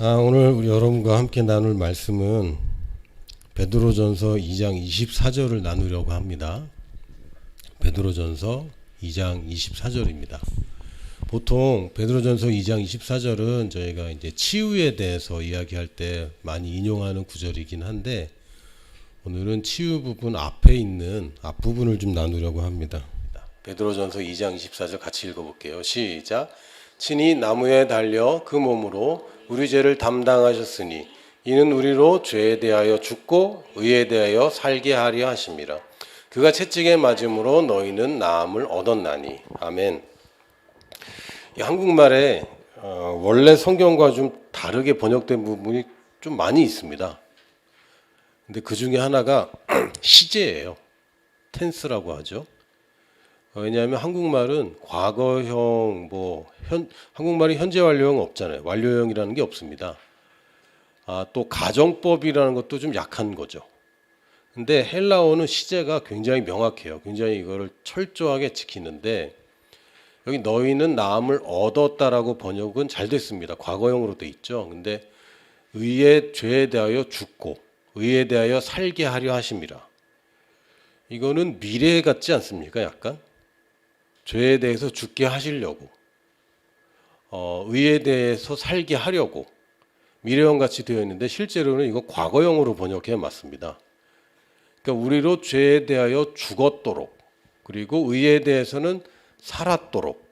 오늘 우리 여러분과 함께 나눌 말씀은 베드로전서 2장 24절을 나누려고 합니다. 베드로전서 2장 24절입니다. 보통 베드로전서 2장 24절은 저희가 이제 치유에 대해서 이야기할 때 많이 인용하는 구절이긴 한데, 오늘은 치유 부분 앞에 있는 앞부분을 좀 나누려고 합니다. 베드로전서 2장 24절 같이 읽어볼게요. 시작. 친히 나무에 달려 그 몸으로 우리 죄를 담당하셨으니 이는 우리로 죄에 대하여 죽고 의에 대하여 살게 하려 하심이라. 그가 채찍에 맞음으로 너희는 나음을 얻었나니. 아멘. 이 한국말에 원래 성경과 좀 다르게 번역된 부분이 좀 많이 있습니다. 근데 그 중에 하나가 시제예요. 텐스라고 하죠. 왜냐하면 한국말은 과거형, 한국말이 현재 완료형 없잖아요. 완료형이라는 게 없습니다. 또 가정법이라는 것도 좀 약한 거죠. 근데 헬라어는 시제가 굉장히 명확해요. 굉장히 이거를 철저하게 지키는데, 여기 너희는 나음을 얻었다라고 번역은 잘 됐습니다. 과거형으로 돼 있죠. 근데 의의 죄에 대하여 죽고 의에 대하여 살게 하려 하심이라. 이거는 미래 같지 않습니까? 약간 죄에 대해서 죽게 하시려고, 의에 대해서 살게 하려고 미래형 같이 되어 있는데, 실제로는 이거 과거형으로 번역해야 맞습니다. 그러니까 우리로 죄에 대하여 죽었도록, 그리고 의에 대해서는 살았도록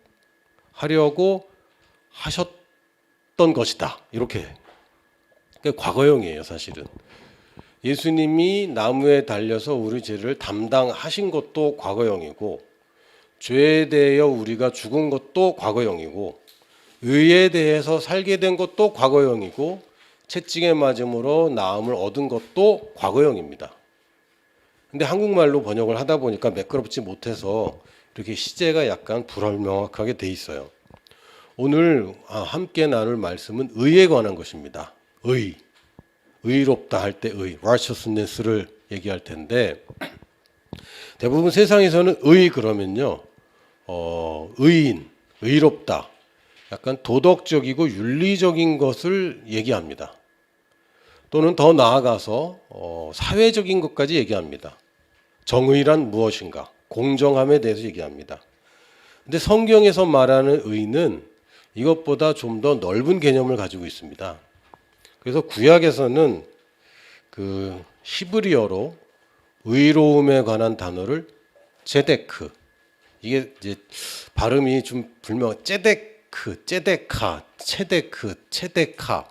하려고 하셨던 것이다. 이렇게. 그러니까 과거형이에요, 사실은. 예수님이 나무에 달려서 우리 죄를 담당하신 것도 과거형이고, 죄에 대하여 우리가 죽은 것도 과거형이고, 의에 대해서 살게 된 것도 과거형이고, 채찍에 맞음으로 나음을 얻은 것도 과거형입니다. 근데 한국말로 번역을 하다 보니까 매끄럽지 못해서 이렇게 시제가 약간 불명확하게 돼 있어요. 오늘 함께 나눌 말씀은 의에 관한 것입니다. 의롭다 할 때 righteousness를 얘기할 텐데, 대부분 세상에서는 그러면요, 의인, 의롭다, 약간 도덕적이고 윤리적인 것을 얘기합니다. 또는 더 나아가서 사회적인 것까지 얘기합니다. 정의란 무엇인가, 공정함에 대해서 얘기합니다. 근데 성경에서 말하는 의는 이것보다 좀 더 넓은 개념을 가지고 있습니다. 그래서 구약에서는 그 히브리어로 의로움에 관한 단어를 제데크, 이게 이제 발음이 좀 제데크, 제데카, 체데크, 체데카,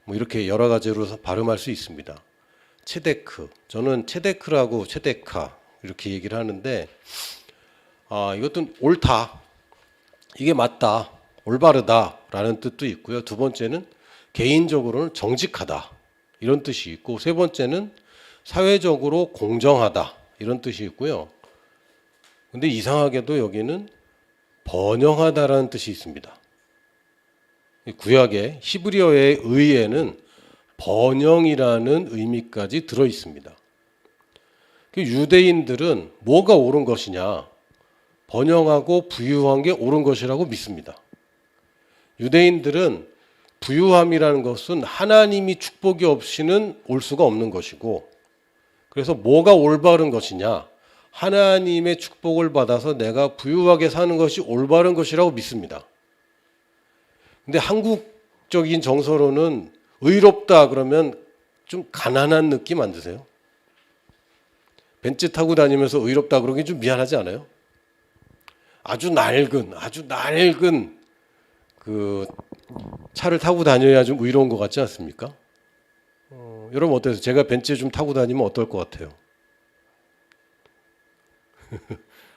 뭐 이렇게 여러 가지로 발음할 수 있습니다. 체데크, 저는 체데크라고 체데카 이렇게 얘기를 하는데, 이것도 옳다, 이게 맞다, 올바르다라는 뜻도 있고요. 두 번째는 개인적으로는 정직하다 이런 뜻이 있고, 세 번째는 사회적으로 공정하다 이런 뜻이 있고요. 근데 이상하게도 여기는 번영하다라는 뜻이 있습니다. 구약의 히브리어의 의에는 번영이라는 의미까지 들어 있습니다. 유대인들은 뭐가 옳은 것이냐, 번영하고 부유한 게 옳은 것이라고 믿습니다. 유대인들은 부유함이라는 것은 하나님이 축복이 없이는 올 수가 없는 것이고, 그래서 뭐가 올바른 것이냐, 하나님의 축복을 받아서 내가 부유하게 사는 것이 올바른 것이라고 믿습니다. 근데 한국적인 정서로는 의롭다 그러면 좀 가난한 느낌 안 드세요? 벤츠 타고 다니면서 의롭다 그러기 좀 미안하지 않아요? 아주 낡은 그 차를 타고 다녀야 좀 의로운 것 같지 않습니까? 여러분 어때요? 제가 벤츠 좀 타고 다니면 어떨 것 같아요?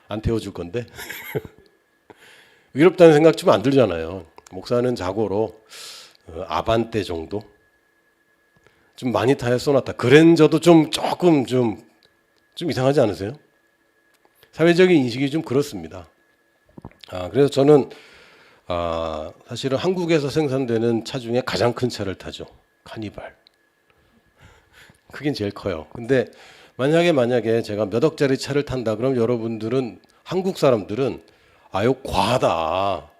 안 태워줄 건데? 의롭다는 생각 좀 안 들잖아요. 목사는 자고로 아반떼 정도? 좀 많이 타야 쏘나타. 그랜저도 조금 이상하지 않으세요? 사회적인 인식이 좀 그렇습니다. 그래서 저는 사실은 한국에서 생산되는 차 중에 가장 큰 차를 타죠. 카니발. 크긴 제일 커요. 근데 만약에 제가 몇 억짜리 차를 탄다 그럼 여러분들은, 한국 사람들은 이거 과하다,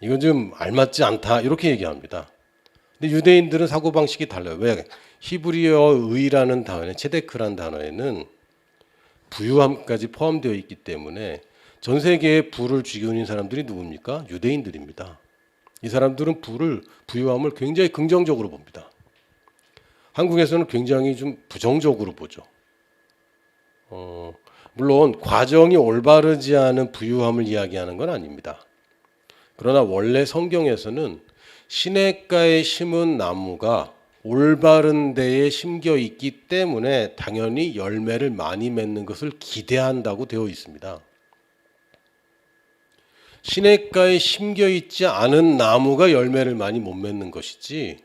이건 좀 알맞지 않다 이렇게 얘기합니다. 근데 유대인들은 사고방식이 달라요. 왜? 히브리어의라는 단어에, 체데크라는 단어에는 부유함까지 포함되어 있기 때문에 전 세계에 부를 쥐고 있는 사람들이 누굽니까? 유대인들입니다. 이 사람들은 부유함을 굉장히 긍정적으로 봅니다. 한국에서는 굉장히 좀 부정적으로 보죠. 물론 과정이 올바르지 않은 부유함을 이야기하는 건 아닙니다. 그러나 원래 성경에서는 시냇가에 심은 나무가 올바른 데에 심겨 있기 때문에 당연히 열매를 많이 맺는 것을 기대한다고 되어 있습니다. 시냇가에 심겨 있지 않은 나무가 열매를 많이 못 맺는 것이지,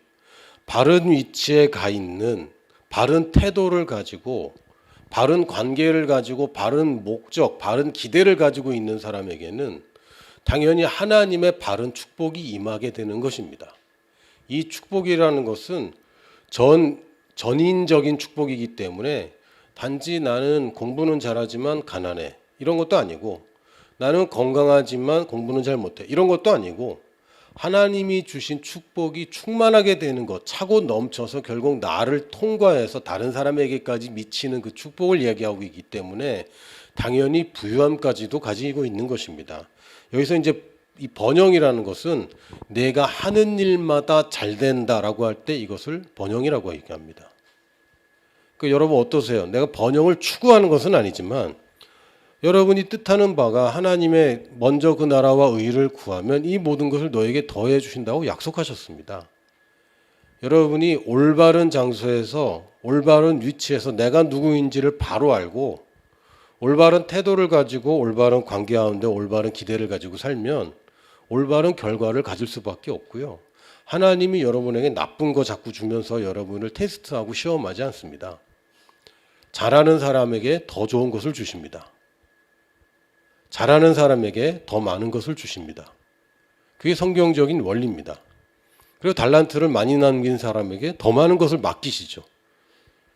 바른 위치에 가 있는 바른 태도를 가지고 바른 관계를 가지고 바른 목적, 바른 기대를 가지고 있는 사람에게는 당연히 하나님의 바른 축복이 임하게 되는 것입니다. 이 축복이라는 것은 전인적인 축복이기 때문에 단지 나는 공부는 잘하지만 가난해 이런 것도 아니고, 나는 건강하지만 공부는 잘 못해 이런 것도 아니고, 하나님이 주신 축복이 충만하게 되는 것, 차고 넘쳐서 결국 나를 통과해서 다른 사람에게까지 미치는 그 축복을 이야기하고 있기 때문에 당연히 부유함까지도 가지고 있는 것입니다. 여기서 이제 이 번영이라는 것은 내가 하는 일마다 잘 된다라고 할 때 이것을 번영이라고 얘기합니다. 여러분 어떠세요? 내가 번영을 추구하는 것은 아니지만 여러분이 뜻하는 바가 하나님의 먼저 그 나라와 의를 구하면 이 모든 것을 너에게 더해 주신다고 약속하셨습니다. 여러분이 올바른 장소에서 올바른 위치에서 내가 누구인지를 바로 알고 올바른 태도를 가지고 올바른 관계 가운데 올바른 기대를 가지고 살면 올바른 결과를 가질 수밖에 없고요. 하나님이 여러분에게 나쁜 거 자꾸 주면서 여러분을 테스트하고 시험하지 않습니다. 잘하는 사람에게 더 좋은 것을 주십니다. 잘하는 사람에게 더 많은 것을 주십니다. 그게 성경적인 원리입니다. 그리고 달란트를 많이 남긴 사람에게 더 많은 것을 맡기시죠.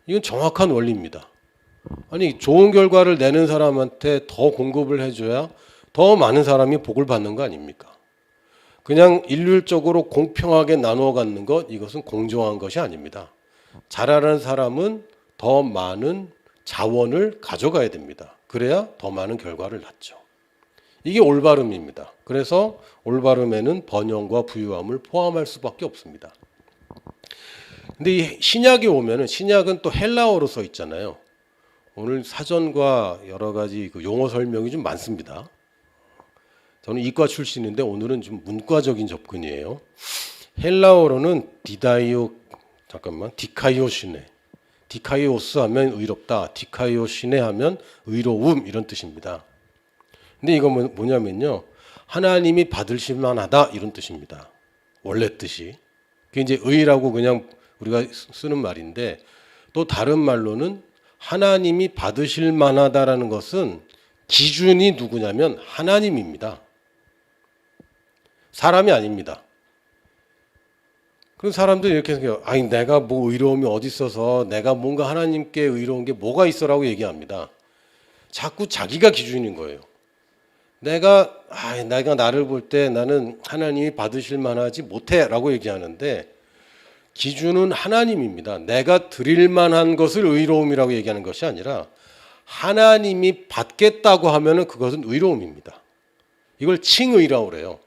이건 정확한 원리입니다. 아니, 좋은 결과를 내는 사람한테 더 공급을 해줘야 더 많은 사람이 복을 받는 거 아닙니까? 그냥 일률적으로 공평하게 나누어 갖는 것, 이것은 공정한 것이 아닙니다. 잘하는 사람은 더 많은 자원을 가져가야 됩니다. 그래야 더 많은 결과를 낳죠. 이게 올바름입니다. 그래서 올바름에는 번영과 부유함을 포함할 수밖에 없습니다. 근데 이 신약에 오면은, 신약은 또 헬라어로 써 있잖아요. 오늘 사전과 여러 가지 그 용어 설명이 좀 많습니다. 저는 이과 출신인데 오늘은 좀 문과적인 접근이에요. 헬라어로는 디카이오시네. 디카이오스 하면 의롭다. 디카이오시네 하면 의로움, 이런 뜻입니다. 근데 이거 뭐냐면요, 하나님이 받으실 만하다, 이런 뜻입니다. 원래 뜻이. 그게 이제 의라고 그냥 우리가 쓰는 말인데, 또 다른 말로는 하나님이 받으실 만하다라는 것은 기준이 누구냐면 하나님입니다. 사람이 아닙니다. 그런 사람들이 이렇게 생각해요. 아니, 내가 뭐 의로움이 어디 있어서 내가 뭔가 하나님께 의로운 게 뭐가 있어라고 얘기합니다. 자꾸 자기가 기준인 거예요. 내가 나를 볼 때 나는 하나님이 받으실 만하지 못해라고 얘기하는데, 기준은 하나님입니다. 내가 드릴 만한 것을 의로움이라고 얘기하는 것이 아니라 하나님이 받겠다고 하면은 그것은 의로움입니다. 이걸 칭의라고 그래요.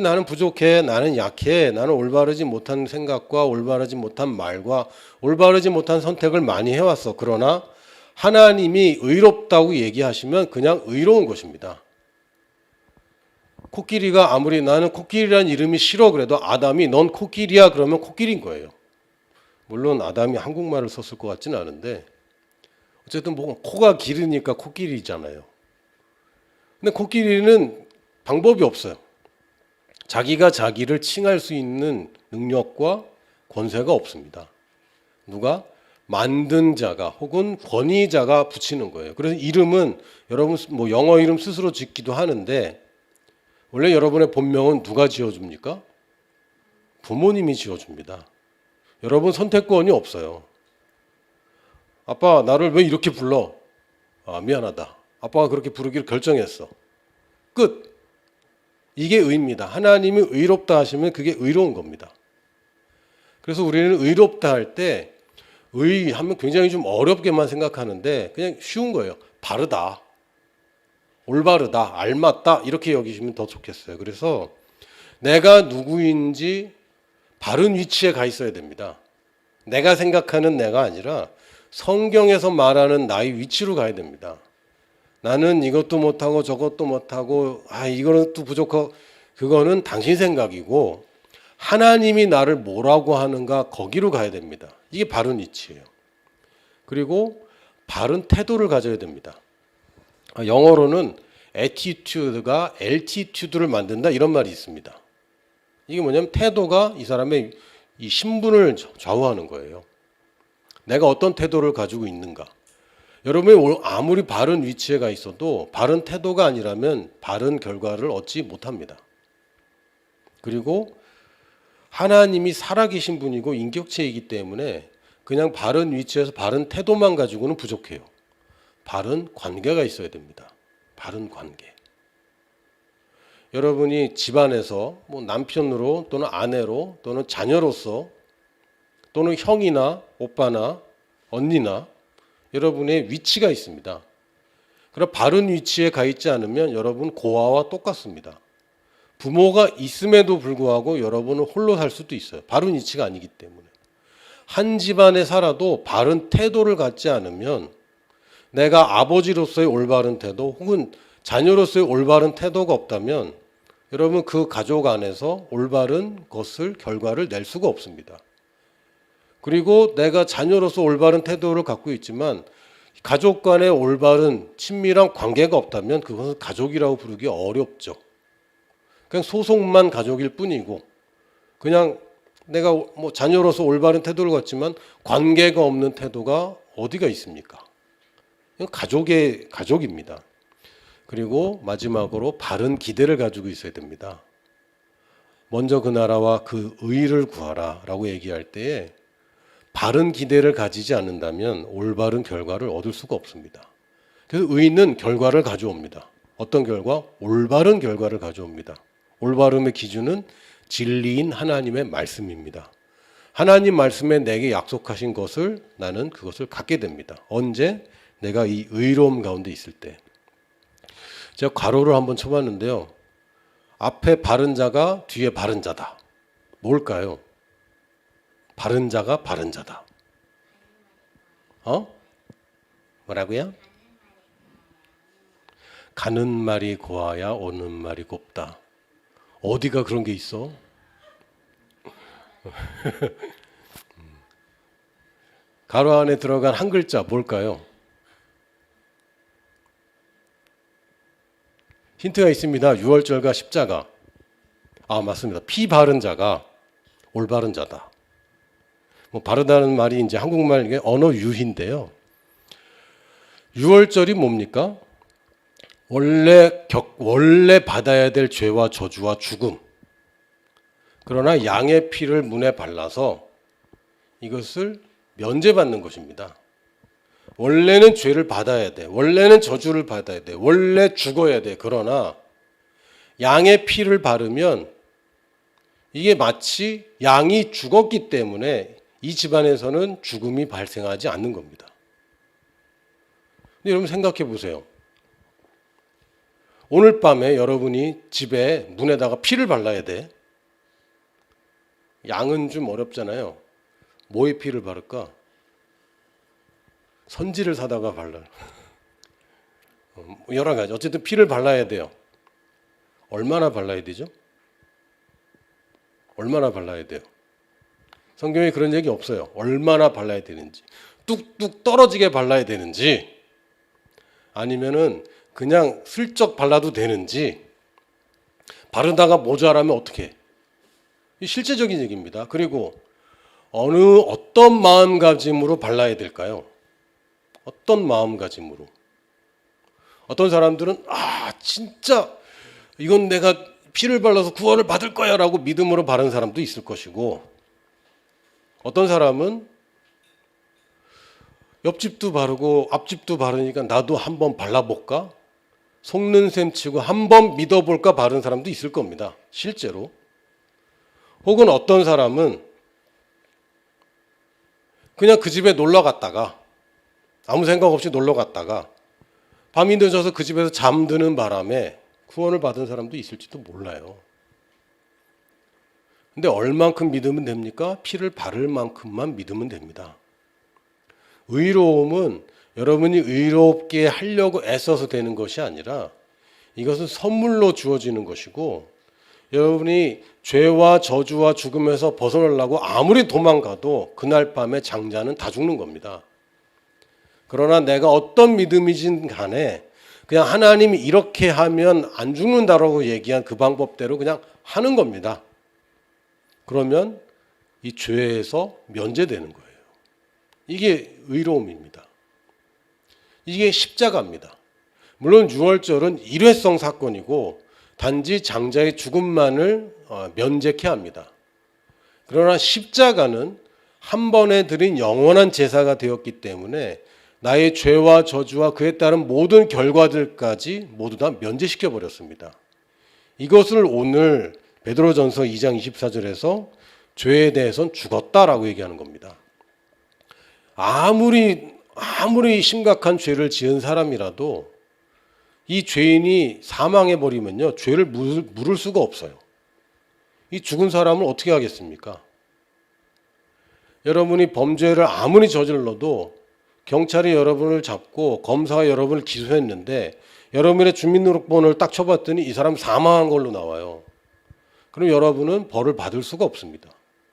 나는 부족해, 나는 약해, 나는 올바르지 못한 생각과 올바르지 못한 말과 올바르지 못한 선택을 많이 해왔어. 그러나 하나님이 의롭다고 얘기하시면 그냥 의로운 것입니다. 코끼리가 아무리 나는 코끼리라는 이름이 싫어 그래도 아담이 넌 코끼리야 그러면 코끼리인 거예요. 물론 아담이 한국말을 썼을 것 같지는 않은데 어쨌든 뭐 코가 길으니까 코끼리잖아요. 근데 코끼리는 방법이 없어요. 자기가 자기를 칭할 수 있는 능력과 권세가 없습니다. 누가? 만든 자가 혹은 권위자가 붙이는 거예요. 그래서 이름은 여러분 뭐 영어 이름 스스로 짓기도 하는데, 원래 여러분의 본명은 누가 지어줍니까? 부모님이 지어줍니다. 여러분 선택권이 없어요. 아빠 나를 왜 이렇게 불러? 미안하다. 아빠가 그렇게 부르기로 결정했어. 끝. 이게 의입니다. 하나님이 의롭다 하시면 그게 의로운 겁니다. 그래서 우리는 의롭다 할 때 의하면 굉장히 좀 어렵게만 생각하는데 그냥 쉬운 거예요. 바르다, 올바르다, 알맞다 이렇게 여기시면 더 좋겠어요. 그래서 내가 누구인지 바른 위치에 가 있어야 됩니다. 내가 생각하는 내가 아니라 성경에서 말하는 나의 위치로 가야 됩니다. 나는 이것도 못하고 저것도 못하고 이거는 또 부족하고 그거는 당신 생각이고 하나님이 나를 뭐라고 하는가 거기로 가야 됩니다. 이게 바른 위치예요. 그리고 바른 태도를 가져야 됩니다. 영어로는 attitude가 altitude를 만든다 이런 말이 있습니다. 이게 뭐냐면 태도가 이 사람의 이 신분을 좌우하는 거예요. 내가 어떤 태도를 가지고 있는가. 여러분이 아무리 바른 위치에 가 있어도 바른 태도가 아니라면 바른 결과를 얻지 못합니다. 그리고 하나님이 살아계신 분이고 인격체이기 때문에 그냥 바른 위치에서 바른 태도만 가지고는 부족해요. 바른 관계가 있어야 됩니다. 바른 관계. 여러분이 집안에서 뭐 남편으로 또는 아내로 또는 자녀로서 또는 형이나 오빠나 언니나 여러분의 위치가 있습니다. 그럼 바른 위치에 가 있지 않으면 여러분 고아와 똑같습니다. 부모가 있음에도 불구하고 여러분은 홀로 살 수도 있어요. 바른 위치가 아니기 때문에. 한 집안에 살아도 바른 태도를 갖지 않으면 내가 아버지로서의 올바른 태도 혹은 자녀로서의 올바른 태도가 없다면 여러분 그 가족 안에서 올바른 것을 결과를 낼 수가 없습니다. 그리고 내가 자녀로서 올바른 태도를 갖고 있지만 가족 간의 올바른 친밀한 관계가 없다면 그것은 가족이라고 부르기 어렵죠. 그냥 소속만 가족일 뿐이고 그냥 내가 뭐 자녀로서 올바른 태도를 갖지만 관계가 없는 태도가 어디가 있습니까? 가족입니다. 그리고 마지막으로 바른 기대를 가지고 있어야 됩니다. 먼저 그 나라와 그 의를 구하라 라고 얘기할 때에 바른 기대를 가지지 않는다면 올바른 결과를 얻을 수가 없습니다. 그래서 의는 결과를 가져옵니다. 어떤 결과? 올바른 결과를 가져옵니다. 올바름의 기준은 진리인 하나님의 말씀입니다. 하나님 말씀에 내게 약속하신 것을 나는 그것을 갖게 됩니다. 언제? 내가 이 의로움 가운데 있을 때. 제가 괄호를 한번 쳐봤는데요. 앞에 바른 자가 뒤에 바른 자다. 뭘까요? 바른 자가 바른 자다. 뭐라고요? 가는 말이 고와야 오는 말이 곱다. 어디가 그런 게 있어? 가로 안에 들어간 한 글자 뭘까요? 힌트가 있습니다. 유월절과 십자가. 맞습니다. 피 바른 자가 올바른 자다. 뭐 바르다는 말이 이제 한국말 이게 언어 유희인데요. 유월절이 뭡니까? 원래 받아야 될 죄와 저주와 죽음. 그러나 양의 피를 문에 발라서 이것을 면제받는 것입니다. 원래는 죄를 받아야 돼. 원래는 저주를 받아야 돼. 원래 죽어야 돼. 그러나 양의 피를 바르면 이게 마치 양이 죽었기 때문에 이 집안에서는 죽음이 발생하지 않는 겁니다. 근데 여러분 생각해 보세요. 오늘 밤에 여러분이 집에 문에다가 피를 발라야 돼. 양은 좀 어렵잖아요. 뭐에 피를 바를까? 선지를 사다가 발라. 여러 가지. 어쨌든 피를 발라야 돼요. 얼마나 발라야 되죠? 얼마나 발라야 돼요? 성경에 그런 얘기 없어요. 얼마나 발라야 되는지. 뚝뚝 떨어지게 발라야 되는지 아니면은 그냥 슬쩍 발라도 되는지 바르다가 모자라면 어떻게 해? 이 실제적인 얘기입니다. 그리고 어떤 마음가짐으로 발라야 될까요? 어떤 마음가짐으로? 어떤 사람들은 진짜 이건 내가 피를 발라서 구원을 받을 거야 라고 믿음으로 바른 사람도 있을 것이고 어떤 사람은 옆집도 바르고 앞집도 바르니까 나도 한번 발라볼까? 속는 셈 치고 한번 믿어볼까 바른 사람도 있을 겁니다. 실제로. 혹은 어떤 사람은 그냥 그 집에 놀러 갔다가 아무 생각 없이 놀러 갔다가 밤이 늦어서 그 집에서 잠드는 바람에 구원을 받은 사람도 있을지도 몰라요. 근데 얼만큼 믿으면 됩니까? 피를 바를 만큼만 믿으면 됩니다. 의로움은 여러분이 의롭게 하려고 애써서 되는 것이 아니라 이것은 선물로 주어지는 것이고, 여러분이 죄와 저주와 죽음에서 벗어나려고 아무리 도망가도 그날 밤에 장자는 다 죽는 겁니다. 그러나 내가 어떤 믿음이진 간에 그냥 하나님이 이렇게 하면 안 죽는다라고 얘기한 그 방법대로 그냥 하는 겁니다. 그러면 이 죄에서 면제되는 거예요. 이게 의로움입니다. 이게 십자가입니다. 물론 유월절은 일회성 사건이고 단지 장자의 죽음만을 면제케 합니다. 그러나 십자가는 한 번에 드린 영원한 제사가 되었기 때문에 나의 죄와 저주와 그에 따른 모든 결과들까지 모두 다 면제시켜 버렸습니다. 이것을 오늘 베드로전서 2장 24절에서 죄에 대해서는 죽었다라고 얘기하는 겁니다. 아무리 심각한 죄를 지은 사람이라도 이 죄인이 사망해 버리면요, 죄를 물을 수가 없어요. 이 죽은 사람을 어떻게 하겠습니까? 여러분이 범죄를 아무리 저질러도 경찰이 여러분을 잡고 검사가 여러분을 기소했는데 여러분의 주민등록번호를 딱 쳐봤더니 이 사람 사망한 걸로 나와요. 그럼 여러분은 벌을 받을 수가 없습니다.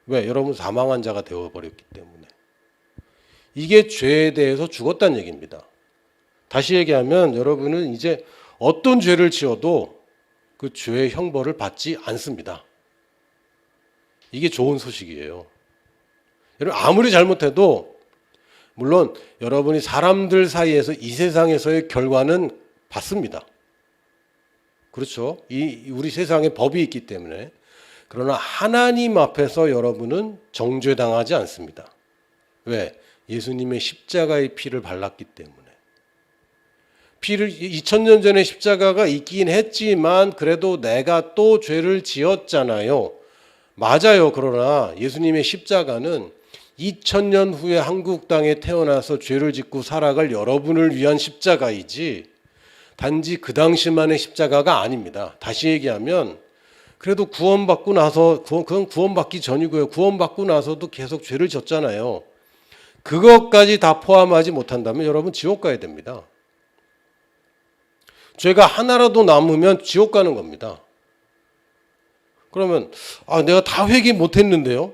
왜? 여러분 사망한 자가 되어버렸기 때문에. 이게 죄에 대해서 죽었다는 얘기입니다. 다시 얘기하면 여러분은 이제 어떤 죄를 지어도 그 죄의 형벌을 받지 않습니다. 이게 좋은 소식이에요. 여러분 아무리 잘못해도, 물론 여러분이 사람들 사이에서 이 세상에서의 결과는 받습니다. 그렇죠? 우리 세상에 법이 있기 때문에. 그러나 하나님 앞에서 여러분은 정죄당하지 않습니다. 왜? 예수님의 십자가의 피를 발랐기 때문에. 2000년 전에 십자가가 있긴 했지만 그래도 내가 또 죄를 지었잖아요. 맞아요. 그러나 예수님의 십자가는 2000년 후에 한국 땅에 태어나서 죄를 짓고 살아갈 여러분을 위한 십자가이지 단지 그 당시만의 십자가가 아닙니다. 다시 얘기하면 그래도 구원받고 나서, 그건 구원받기 전이고요. 구원받고 나서도 계속 죄를 졌잖아요. 그것까지 다 포함하지 못한다면 여러분 지옥 가야 됩니다. 죄가 하나라도 남으면 지옥 가는 겁니다. 그러면 내가 다 회개 못했는데요?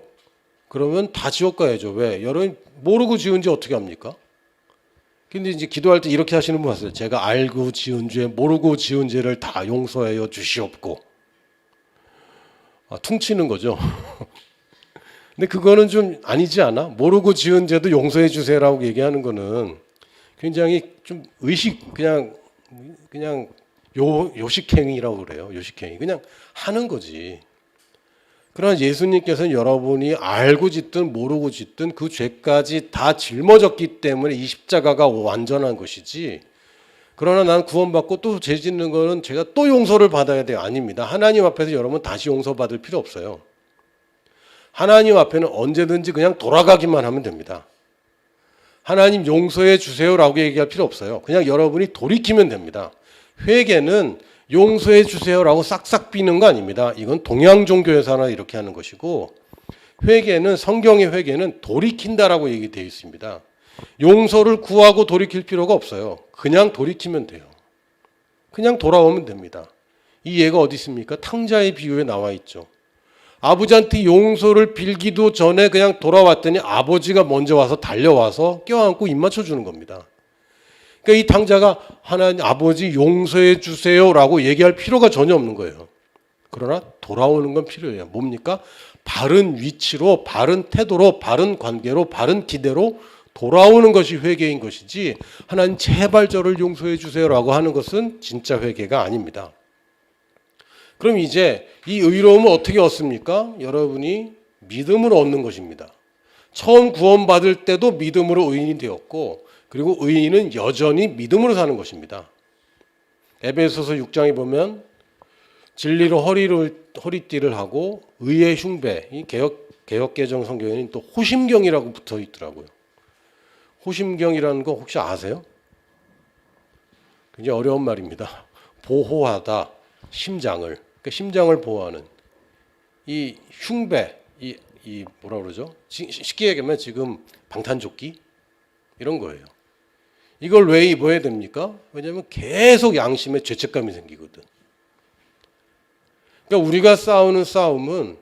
그러면 다 지옥 가야죠. 왜? 여러분 모르고 지은지 어떻게 합니까? 근데 이제 기도할 때 이렇게 하시는 분 봤어요. 제가 알고 지은 죄, 모르고 지은 죄를 다 용서하여 주시옵고. 퉁치는 거죠. 근데 그거는 좀 아니지 않아? 모르고 지은 죄도 용서해 주세요라고 얘기하는 거는 굉장히 좀 그냥 요식행위라고 그래요. 요식행위. 그냥 하는 거지. 그러나 예수님께서는 여러분이 알고 짓든 모르고 짓든 그 죄까지 다 짊어졌기 때문에 이 십자가가 완전한 것이지, 그러나 난 구원받고 또 죄 짓는 거는 제가 또 용서를 받아야 돼요. 아닙니다. 하나님 앞에서 여러분 다시 용서받을 필요 없어요. 하나님 앞에는 언제든지 그냥 돌아가기만 하면 됩니다. 하나님 용서해 주세요라고 얘기할 필요 없어요. 그냥 여러분이 돌이키면 됩니다. 회개는 용서해 주세요라고 싹싹 비는 거 아닙니다. 이건 동양 종교에서나 이렇게 하는 것이고, 회개는, 성경의 회개는 돌이킨다라고 얘기되어 있습니다. 용서를 구하고 돌이킬 필요가 없어요. 그냥 돌이키면 돼요. 그냥 돌아오면 됩니다. 이 예가 어디 있습니까? 탕자의 비유에 나와 있죠. 아버지한테 용서를 빌기도 전에 그냥 돌아왔더니 아버지가 먼저 와서 달려와서 껴안고 입 맞춰주는 겁니다. 그러니까 이 탕자가 하나님 아버지 용서해 주세요라고 얘기할 필요가 전혀 없는 거예요. 그러나 돌아오는 건 필요해요. 뭡니까? 바른 위치로, 바른 태도로, 바른 관계로, 바른 기대로 돌아오는 것이 회개인 것이지, 하나님 제발 저를 용서해 주세요라고 하는 것은 진짜 회개가 아닙니다. 그럼 이제 이 의로움을 어떻게 얻습니까? 여러분이 믿음으로 얻는 것입니다. 처음 구원받을 때도 믿음으로 의인이 되었고, 그리고 의인은 여전히 믿음으로 사는 것입니다. 에베소서 6장에 보면 진리로 허리띠를 하고 의의 흉배, 이 개혁개정 성경에는 또 호심경이라고 붙어 있더라고요. 호심경이라는 거 혹시 아세요? 굉장히 어려운 말입니다. 보호하다, 심장을. 그러니까 심장을 보호하는 이 흉배, 이 뭐라 그러죠? 쉽게 얘기하면 지금 방탄조끼 이런 거예요. 이걸 왜 입어야 됩니까? 왜냐하면 계속 양심에 죄책감이 생기거든. 그러니까 우리가 싸우는 싸움은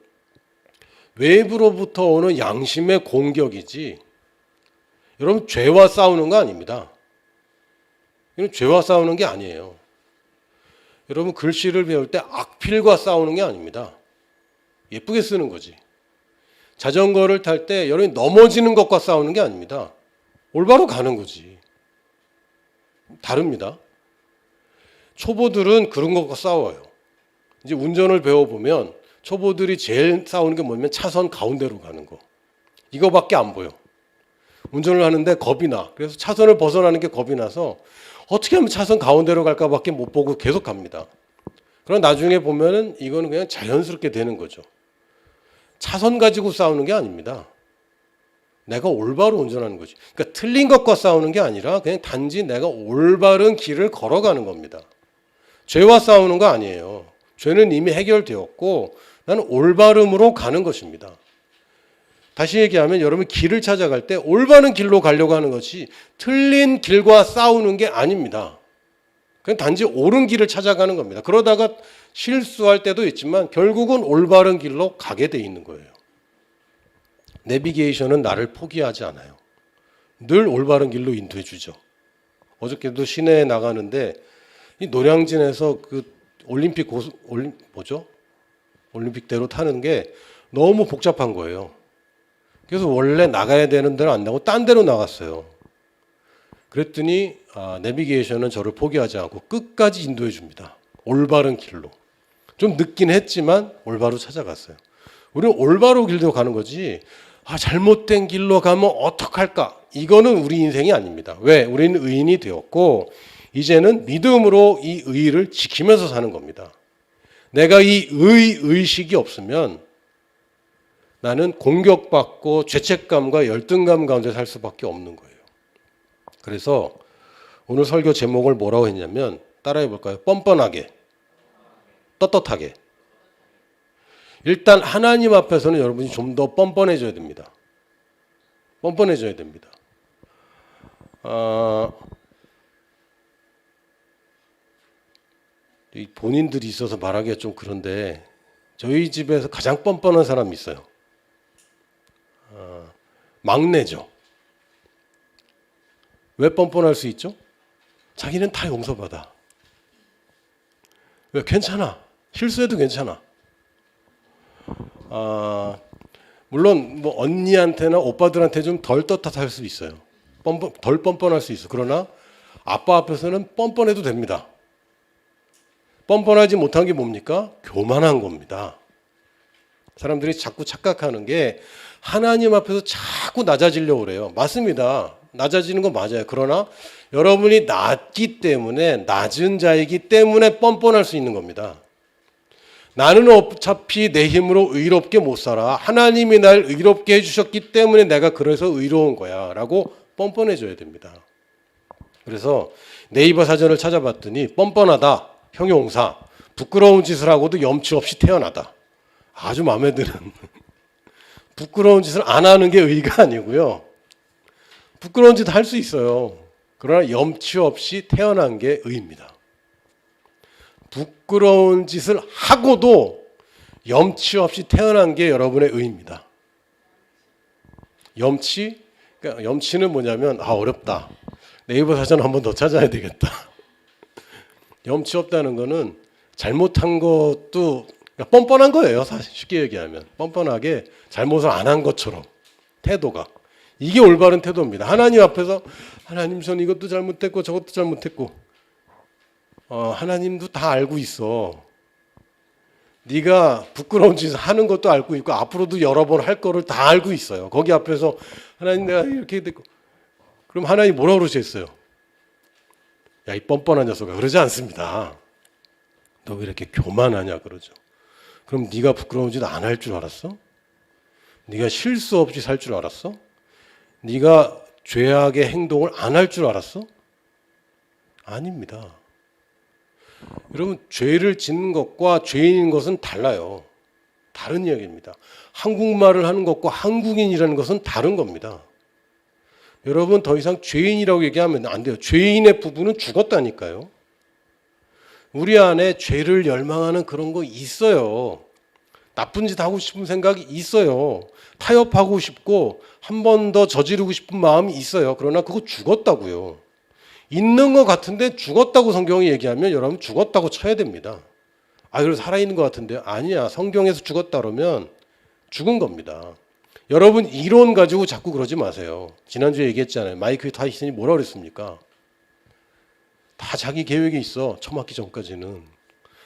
외부로부터 오는 양심의 공격이지, 여러분 죄와 싸우는 거 아닙니다. 이건 죄와 싸우는 게 아니에요. 여러분 글씨를 배울 때 악필과 싸우는 게 아닙니다. 예쁘게 쓰는 거지. 자전거를 탈 때 여러분이 넘어지는 것과 싸우는 게 아닙니다. 올바로 가는 거지. 다릅니다. 초보들은 그런 것과 싸워요. 이제 운전을 배워보면 초보들이 제일 싸우는 게 뭐냐면 차선 가운데로 가는 거. 이거밖에 안 보여. 운전을 하는데 겁이 나. 그래서 차선을 벗어나는 게 겁이 나서 어떻게 하면 차선 가운데로 갈까밖에 못 보고 계속 갑니다. 그럼 나중에 보면은 이거는 그냥 자연스럽게 되는 거죠. 차선 가지고 싸우는 게 아닙니다. 내가 올바로 운전하는 거지. 그러니까 틀린 것과 싸우는 게 아니라 그냥 단지 내가 올바른 길을 걸어가는 겁니다. 죄와 싸우는 거 아니에요. 죄는 이미 해결되었고 나는 올바름으로 가는 것입니다. 다시 얘기하면 여러분 길을 찾아갈 때 올바른 길로 가려고 하는 것이 틀린 길과 싸우는 게 아닙니다. 그냥 단지 옳은 길을 찾아가는 겁니다. 그러다가 실수할 때도 있지만 결국은 올바른 길로 가게 돼 있는 거예요. 내비게이션은 나를 포기하지 않아요. 늘 올바른 길로 인도해 주죠. 어저께도 시내에 나가는데 이 노량진에서 그 올림픽대로 타는 게 너무 복잡한 거예요. 그래서 원래 나가야 되는 데로 안 나가고 딴 데로 나갔어요. 그랬더니 내비게이션은 저를 포기하지 않고 끝까지 인도해 줍니다. 올바른 길로. 좀 늦긴 했지만 올바로 찾아갔어요. 우리는 올바로 길로 가는 거지 잘못된 길로 가면 어떡할까? 이거는 우리 인생이 아닙니다. 왜? 우리는 의인이 되었고 이제는 믿음으로 이 의의를 지키면서 사는 겁니다. 내가 이 의식이 없으면 나는 공격받고 죄책감과 열등감 가운데 살 수밖에 없는 거예요. 그래서 오늘 설교 제목을 뭐라고 했냐면 따라해 볼까요? 뻔뻔하게, 떳떳하게. 일단 하나님 앞에서는 여러분이 좀 더 뻔뻔해져야 됩니다. 뻔뻔해져야 됩니다. 본인들이 있어서 말하기가 좀 그런데 저희 집에서 가장 뻔뻔한 사람이 있어요. 막내죠. 왜 뻔뻔할 수 있죠? 자기는 다 용서받아. 왜? 괜찮아. 실수해도 괜찮아. 물론 뭐 언니한테나 오빠들한테 좀 덜 떳떳할 수 있어요. 덜 뻔뻔할 수 있어. 그러나 아빠 앞에서는 뻔뻔해도 됩니다. 뻔뻔하지 못한 게 뭡니까? 교만한 겁니다. 사람들이 자꾸 착각하는 게 하나님 앞에서 자꾸 낮아지려고 그래요. 맞습니다. 낮아지는 건 맞아요. 그러나 여러분이 낮기 때문에 낮은 자이기 때문에 뻔뻔할 수 있는 겁니다. 나는 어차피 내 힘으로 의롭게 못 살아. 하나님이 날 의롭게 해주셨기 때문에 내가 그래서 의로운 거야 라고 뻔뻔해져야 됩니다. 그래서 네이버 사전을 찾아봤더니 뻔뻔하다, 형용사, 부끄러운 짓을 하고도 염치 없이 태어나다. 아주 마음에 드는 부끄러운 짓을 안 하는 게 의의가 아니고요. 부끄러운 짓 할 수 있어요. 그러나 염치 없이 태어난 게 의의입니다. 부끄러운 짓을 하고도 염치 없이 태어난 게 여러분의 의의입니다. 그러니까 염치는 뭐냐면 어렵다. 네이버 사전 한 번 더 찾아야 되겠다. 염치 없다는 거는 잘못한 것도 그러니까 뻔뻔한 거예요. 사실 쉽게 얘기하면 뻔뻔하게 잘못을 안 한 것처럼 태도가 이게 올바른 태도입니다. 하나님 앞에서 하나님 전 이것도 잘못했고 저것도 잘못했고 하나님도 다 알고 있어. 네가 부끄러운 짓을 하는 것도 알고 있고 앞으로도 여러 번 할 거를 다 알고 있어요. 거기 앞에서 하나님 내가 이렇게 됐고 그럼 하나님 뭐라고 그러셨어요? 야, 이 뻔뻔한 녀석아. 그러지 않습니다. 너 왜 이렇게 교만하냐 그러죠. 그럼 네가 부끄러운 짓 안 할 줄 알았어? 네가 실수 없이 살 줄 알았어? 네가 죄악의 행동을 안 할 줄 알았어? 아닙니다. 여러분, 죄를 짓는 것과 죄인인 것은 달라요. 다른 이야기입니다. 한국말을 하는 것과 한국인이라는 것은 다른 겁니다. 여러분, 더 이상 죄인이라고 얘기하면 안 돼요. 죄인의 부분은 죽었다니까요. 우리 안에 죄를 열망하는 그런 거 있어요. 나쁜 짓 하고 싶은 생각이 있어요. 타협하고 싶고 한 번 더 저지르고 싶은 마음이 있어요. 그러나 그거 죽었다고요. 있는 것 같은데 죽었다고 성경이 얘기하면 여러분 죽었다고 쳐야 됩니다. 그래서 살아있는 것 같은데요. 아니야. 성경에서 죽었다 그러면 죽은 겁니다. 여러분 이론 가지고 자꾸 그러지 마세요. 지난주에 얘기했잖아요. 마이크 타이슨이 뭐라 그랬습니까? 다 자기 계획이 있어. 처음 맞기 전까지는.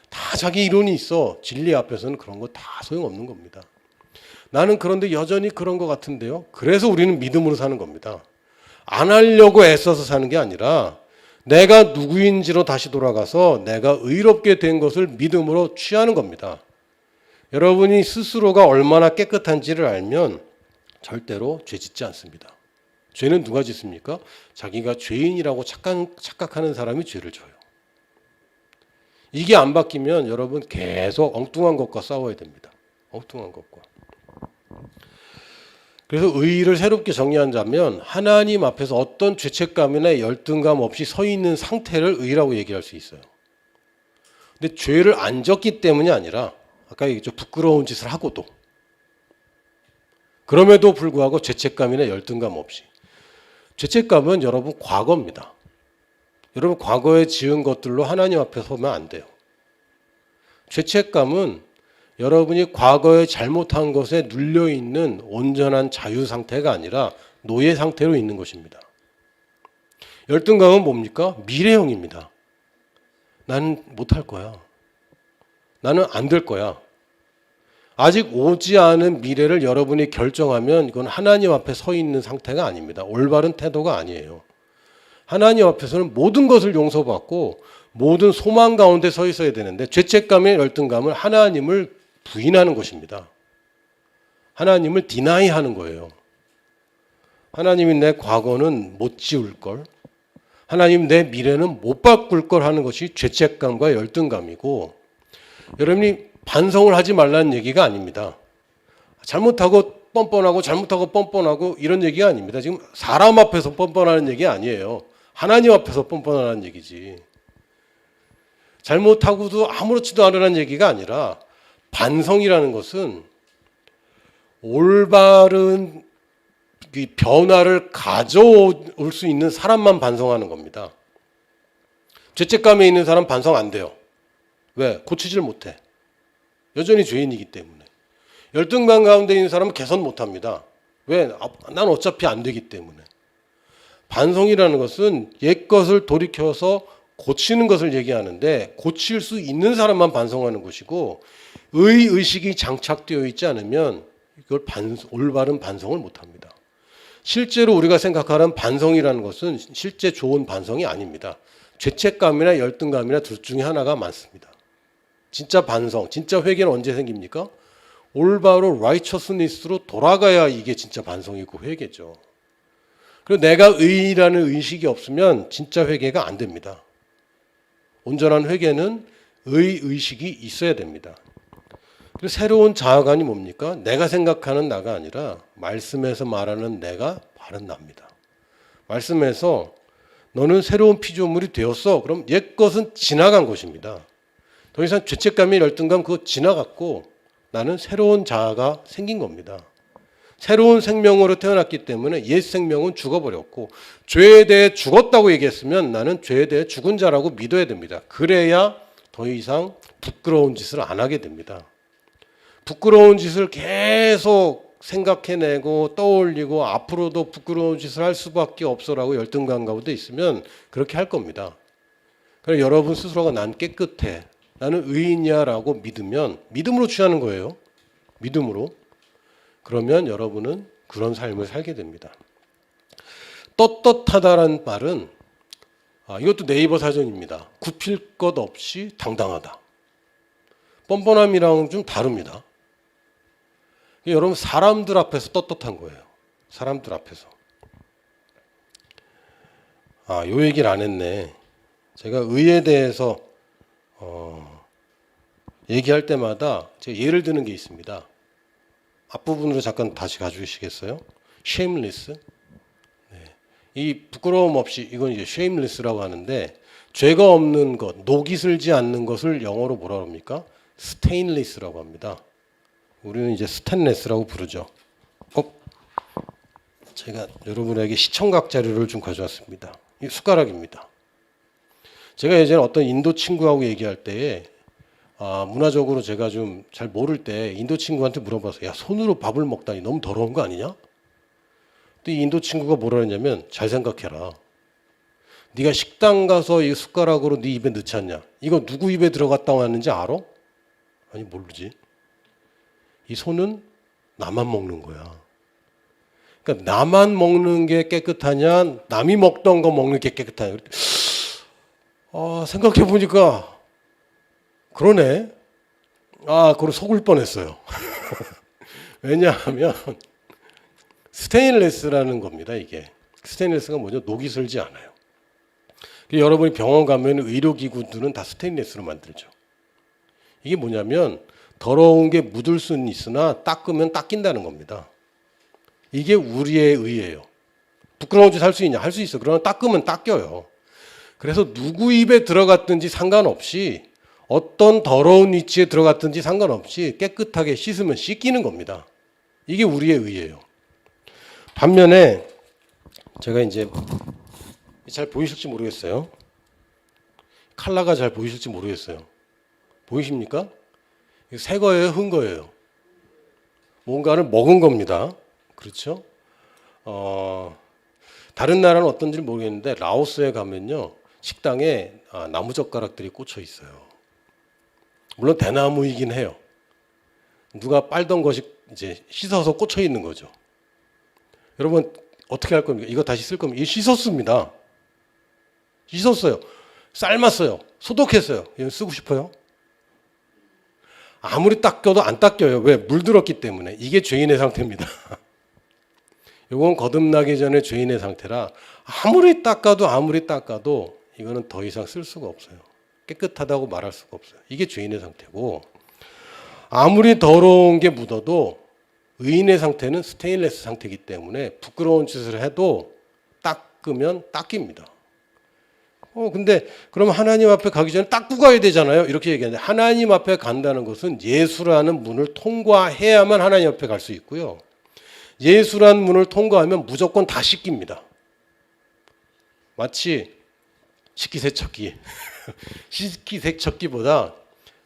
다 자기 이론이 있어. 진리 앞에서는 그런 거 다 소용없는 겁니다. 나는 그런데 여전히 그런 것 같은데요. 그래서 우리는 믿음으로 사는 겁니다. 안 하려고 애써서 사는 게 아니라 내가 누구인지로 다시 돌아가서 내가 의롭게 된 것을 믿음으로 취하는 겁니다. 여러분이 스스로가 얼마나 깨끗한지를 알면 절대로 죄 짓지 않습니다. 죄는 누가 짓습니까? 자기가 죄인이라고 착각하는 사람이 죄를 져요. 이게 안 바뀌면 여러분 계속 엉뚱한 것과 싸워야 됩니다. 엉뚱한 것과. 그래서 의의를 새롭게 정의한다면 하나님 앞에서 어떤 죄책감이나 열등감 없이 서 있는 상태를 의의라고 얘기할 수 있어요. 근데 죄를 안 졌기 때문이 아니라 아까 얘기했죠. 부끄러운 짓을 하고도 그럼에도 불구하고 죄책감이나 열등감 없이. 죄책감은 여러분 과거입니다. 여러분 과거에 지은 것들로 하나님 앞에 서면 안 돼요. 죄책감은 여러분이 과거에 잘못한 것에 눌려있는 온전한 자유 상태가 아니라 노예 상태로 있는 것입니다. 열등감은 뭡니까? 미래형입니다. 나는 못할 거야. 나는 안 될 거야. 아직 오지 않은 미래를 여러분이 결정하면 이건 하나님 앞에 서 있는 상태가 아닙니다. 올바른 태도가 아니에요. 하나님 앞에서는 모든 것을 용서받고 모든 소망 가운데 서 있어야 되는데 죄책감의 열등감은 하나님을 부인하는 것입니다. 하나님을 디나이하는 거예요. 하나님이 내 과거는 못 지울 걸, 하나님 내 미래는 못 바꿀 걸 하는 것이 죄책감과 열등감이고, 여러분이 반성을 하지 말라는 얘기가 아닙니다. 잘못하고 뻔뻔하고 이런 얘기가 아닙니다. 지금 사람 앞에서 뻔뻔하는 얘기 아니에요. 하나님 앞에서 뻔뻔하는 얘기지. 잘못하고도 아무렇지도 않으라는 얘기가 아니라 반성이라는 것은 올바른 변화를 가져올 수 있는 사람만 반성하는 겁니다. 죄책감에 있는 사람 반성 안 돼요. 왜? 고치질 못해. 여전히 죄인이기 때문에. 열등감 가운데 있는 사람은 개선 못합니다. 왜? 난 어차피 안 되기 때문에. 반성이라는 것은 옛 것을 돌이켜서 고치는 것을 얘기하는데 고칠 수 있는 사람만 반성하는 것이고 의식이 장착되어 있지 않으면 이걸 올바른 반성을 못합니다. 실제로 우리가 생각하는 반성이라는 것은 실제 좋은 반성이 아닙니다. 죄책감이나 열등감이나 둘 중에 하나가 많습니다. 진짜 반성, 진짜 회개는 언제 생깁니까? 올바로 righteousness로 돌아가야 이게 진짜 반성이고 회개죠. 그리고 내가 의라는 의식이 없으면 진짜 회개가 안 됩니다. 온전한 회개는 의식이 있어야 됩니다. 그리고 새로운 자아관이 뭡니까? 내가 생각하는 나가 아니라 말씀에서 말하는 내가 바른 나입니다. 말씀에서 너는 새로운 피조물이 되었어. 그럼 옛 것은 지나간 것입니다. 더 이상 죄책감이 열등감 그거 지나갔고 나는 새로운 자아가 생긴 겁니다. 새로운 생명으로 태어났기 때문에 옛 생명은 죽어버렸고 죄에 대해 죽었다고 얘기했으면 나는 죄에 대해 죽은 자라고 믿어야 됩니다. 그래야 더 이상 부끄러운 짓을 안 하게 됩니다. 부끄러운 짓을 계속 생각해내고 떠올리고 앞으로도 부끄러운 짓을 할 수밖에 없어라고 열등감 가운데 있으면 그렇게 할 겁니다. 그래서 여러분 스스로가 난 깨끗해, 나는 의인이야 라고 믿으면 믿음으로 취하는 거예요. 믿음으로. 그러면 여러분은 그런 삶을 살게 됩니다. 떳떳하다라는 말은 이것도 네이버 사전입니다. 굽힐 것 없이 당당하다. 뻔뻔함이랑 좀 다릅니다. 여러분 사람들 앞에서 떳떳한 거예요. 사람들 앞에서. 요 얘기를 안 했네. 제가 의에 대해서 얘기할 때마다 제가 예를 드는 게 있습니다. 앞부분으로 잠깐 다시 가주시겠어요? shameless. 이 부끄러움 없이, 이건 이제 shameless라고 하는데, 죄가 없는 것, 녹이 슬지 않는 것을 영어로 뭐라 그럽니까? stainless라고 합니다. 우리는 이제 stainless라고 부르죠. 제가 여러분에게 시청각 자료를 좀 가져왔습니다. 이 숟가락입니다. 제가 예전에 어떤 인도 친구하고 얘기할 때에 문화적으로 제가 좀 잘 모를 때 인도 친구한테 물어봤어요. 야, 손으로 밥을 먹다니 너무 더러운 거 아니냐? 근데 이 인도 친구가 뭐라 했냐면, 잘 생각해라. 네가 식당 가서 이 숟가락으로 네 입에 넣지 않냐? 이거 누구 입에 들어갔다 왔는지 알아? 아니, 모르지. 이 손은 나만 먹는 거야. 그러니까 나만 먹는 게 깨끗하냐, 남이 먹던 거 먹는 게 깨끗하냐. 생각해 보니까 그러네. 그걸 속을 뻔했어요. 왜냐하면 스테인레스라는 겁니다. 이게 스테인레스가 뭐죠? 녹이 슬지 않아요. 여러분이 병원 가면 의료기구들은 다 스테인레스로 만들죠. 이게 뭐냐면 더러운 게 묻을 수는 있으나 닦으면 닦인다는 겁니다. 이게 우리의 의예요. 부끄러운 짓 할 수 있냐? 할 수 있어. 그러나 닦으면 닦여요. 그래서 누구 입에 들어갔든지 상관없이, 어떤 더러운 위치에 들어갔든지 상관없이 깨끗하게 씻으면 씻기는 겁니다. 이게 우리의 의예요. 반면에 제가 이제 잘 보이실지 모르겠어요. 칼라가 잘 보이실지 모르겠어요. 보이십니까? 새 거예요, 흔 거예요? 뭔가를 먹은 겁니다. 그렇죠? 다른 나라는 어떤지 모르겠는데 라오스에 가면요, 식당에 나무젓가락들이 꽂혀 있어요. 물론 대나무이긴 해요. 누가 빨던 것이 이제 씻어서 꽂혀 있는 거죠. 여러분 어떻게 할 겁니까? 이거 다시 쓸 겁니다. 이거 씻었습니다. 씻었어요. 삶았어요. 소독했어요. 이거 쓰고 싶어요? 아무리 닦여도 안 닦여요. 왜? 물들었기 때문에. 이게 죄인의 상태입니다. 이건 거듭나기 전에 죄인의 상태라 아무리 닦아도 이거는 더 이상 쓸 수가 없어요. 깨끗하다고 말할 수가 없어요. 이게 죄인의 상태고, 아무리 더러운 게 묻어도 의인의 상태는 스테인레스 상태이기 때문에 부끄러운 짓을 해도 닦으면 닦입니다. 근데 그럼 하나님 앞에 가기 전에 닦고 가야 되잖아요. 이렇게 얘기하는데, 하나님 앞에 간다는 것은 예수라는 문을 통과해야만 하나님 앞에 갈 수 있고요. 예수라는 문을 통과하면 무조건 다 씻깁니다. 마치 식기세척기. 식기세척기보다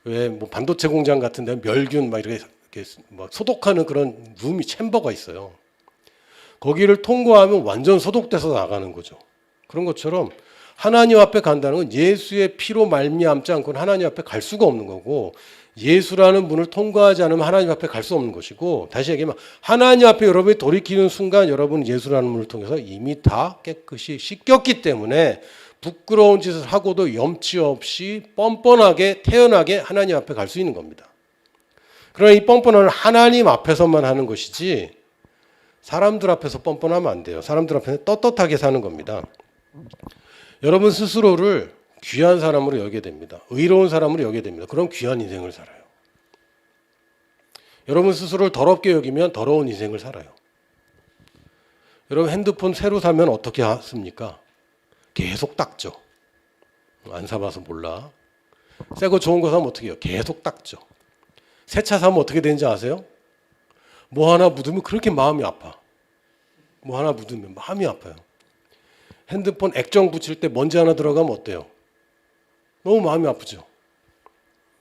왜 뭐 반도체 공장 같은 데 멸균 막 이렇게 막 소독하는 그런 룸이 챔버가 있어요. 거기를 통과하면 완전 소독돼서 나가는 거죠. 그런 것처럼 하나님 앞에 간다는 건 예수의 피로 말미암지 않고는 하나님 앞에 갈 수가 없는 거고, 예수라는 문을 통과하지 않으면 하나님 앞에 갈 수 없는 것이고, 다시 얘기하면 하나님 앞에 여러분이 돌이키는 순간 여러분은 예수라는 문을 통해서 이미 다 깨끗이 씻겼기 때문에 부끄러운 짓을 하고도 염치 없이 뻔뻔하게 태연하게 하나님 앞에 갈 수 있는 겁니다. 그러나 이 뻔뻔함을 하나님 앞에서만 하는 것이지 사람들 앞에서 뻔뻔하면 안 돼요. 사람들 앞에서 떳떳하게 사는 겁니다. 여러분 스스로를 귀한 사람으로 여기게 됩니다. 의로운 사람으로 여기게 됩니다. 그럼 귀한 인생을 살아요. 여러분 스스로를 더럽게 여기면 더러운 인생을 살아요. 여러분 핸드폰 새로 사면 어떻게 하십니까? 계속 닦죠. 안 사봐서 몰라. 새 거 좋은 거 사면 어떻게 해요? 계속 닦죠. 새 차 사면 어떻게 되는지 아세요? 뭐 하나 묻으면 그렇게 마음이 아파. 뭐 하나 묻으면 마음이 아파요. 핸드폰 액정 붙일 때 먼지 하나 들어가면 어때요? 너무 마음이 아프죠.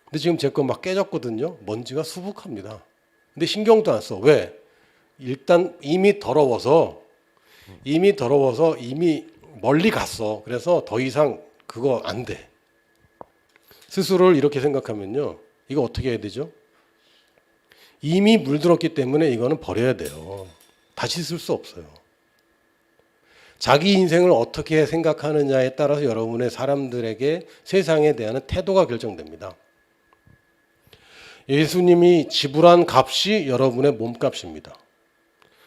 근데 지금 제 거 막 깨졌거든요. 먼지가 수북합니다. 근데 신경도 안 써. 왜? 일단 이미 더러워서 이미 멀리 갔어. 그래서 더 이상 그거 안 돼. 스스로를 이렇게 생각하면요, 이거 어떻게 해야 되죠? 이미 물들었기 때문에 이거는 버려야 돼요. 다시 쓸 수 없어요. 자기 인생을 어떻게 생각하느냐에 따라서 여러분의 사람들에게 세상에 대한 태도가 결정됩니다. 예수님이 지불한 값이 여러분의 몸값입니다.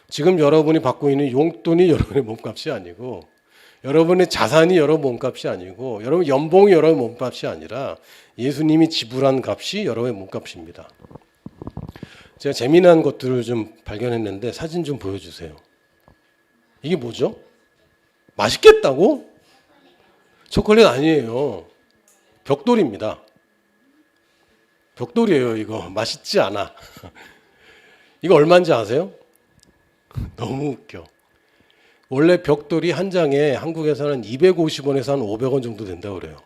지금 여러분이 받고 있는 용돈이 여러분의 몸값이 아니고 여러분의 자산이 여러분 몸값이 아니고 여러분 연봉이 여러분 몸값이 아니라 예수님이 지불한 값이 여러분의 몸값입니다. 제가 재미난 것들을 좀 발견했는데 사진 좀 보여주세요. 이게 뭐죠? 맛있겠다고? 초콜릿 아니에요. 벽돌입니다. 벽돌이에요. 이거 맛있지 않아. 이거 얼마인지 아세요? 너무 웃겨. 원래 벽돌이 한 장에 한국에서는 250원에서 한 500원 정도 된다고 그래요.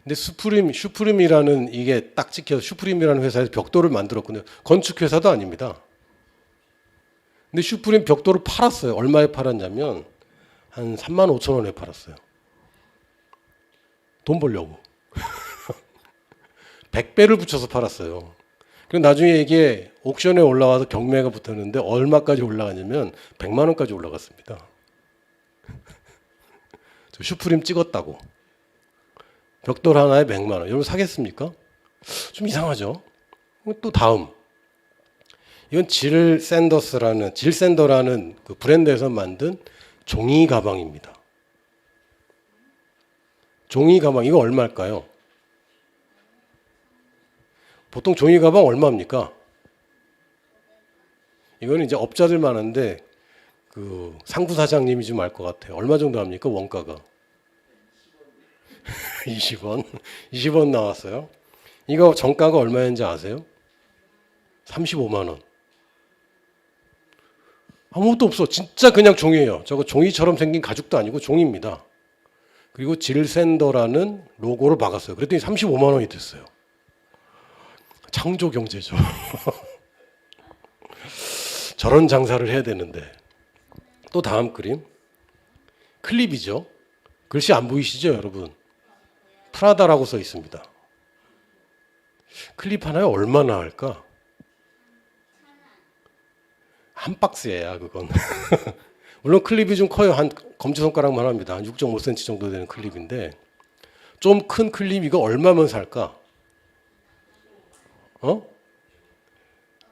근데 슈프림이라는 이게 딱 찍혀서 슈프림이라는 회사에서 벽돌을 만들었거든요. 건축 회사도 아닙니다. 근데 슈프림 벽돌을 팔았어요. 얼마에 팔았냐면 한 3만 5천 원에 팔았어요. 돈 벌려고. 100배를 붙여서 팔았어요. 그리고 나중에 이게 옥션에 올라와서 경매가 붙었는데 얼마까지 올라가냐면 100만 원까지 올라갔습니다. 저 슈프림 찍었다고. 벽돌 하나에 100만 원. 여러분 사겠습니까? 좀 이상하죠? 또 다음. 이건 질 샌더라는 그 브랜드에서 만든 종이 가방입니다. 종이 가방 이거 얼마일까요? 보통 종이 가방 얼마입니까? 이거는 이제 업자들만 하는데 그 상부 사장님이 좀 알 것 같아요. 얼마 정도 합니까? 원가가 20원. 20원 나왔어요. 이거 정가가 얼마인지 아세요? 35만 원. 아무것도 없어. 진짜 그냥 종이에요. 저거 종이처럼 생긴 가죽도 아니고 종이입니다. 그리고 질샌더라는 로고를 박았어요. 그랬더니 35만 원이 됐어요. 창조 경제죠. 저런 장사를 해야 되는데. 또 다음 그림. 클립이죠. 글씨 안 보이시죠, 여러분? 프라다라고 써 있습니다. 클립 하나에 얼마나 할까? 한 박스예요, 그건. 물론 클립이 좀 커요. 한 검지손가락만 합니다. 한 6.5cm 정도 되는 클립인데 좀 큰 클립 이거 얼마면 살까?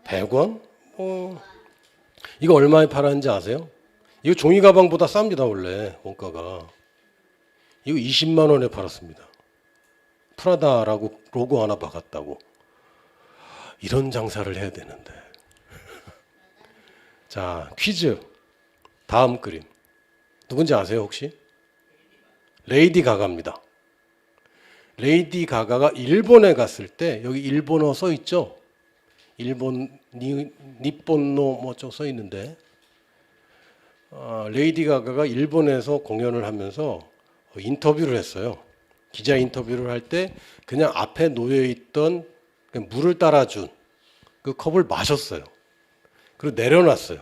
100원? 이거 얼마에 팔았는지 아세요? 이거 종이 가방보다 쌉니다. 원래 원가가. 이거 20만 원에 팔았습니다. 프라다라고 로고 하나 박았다고. 이런 장사를 해야 되는데. 자, 퀴즈. 다음 그림. 누군지 아세요 혹시? 레이디 가가입니다. 레이디 가가가 일본에 갔을 때 여기 일본어 써 있죠? 일본 니폰노 뭐 좀 써 있는데 레이디 가가가 일본에서 공연을 하면서 인터뷰를 했어요. 기자 인터뷰를 할 때 그냥 앞에 놓여 있던 물을 따라준 그 컵을 마셨어요. 그리고 내려놨어요.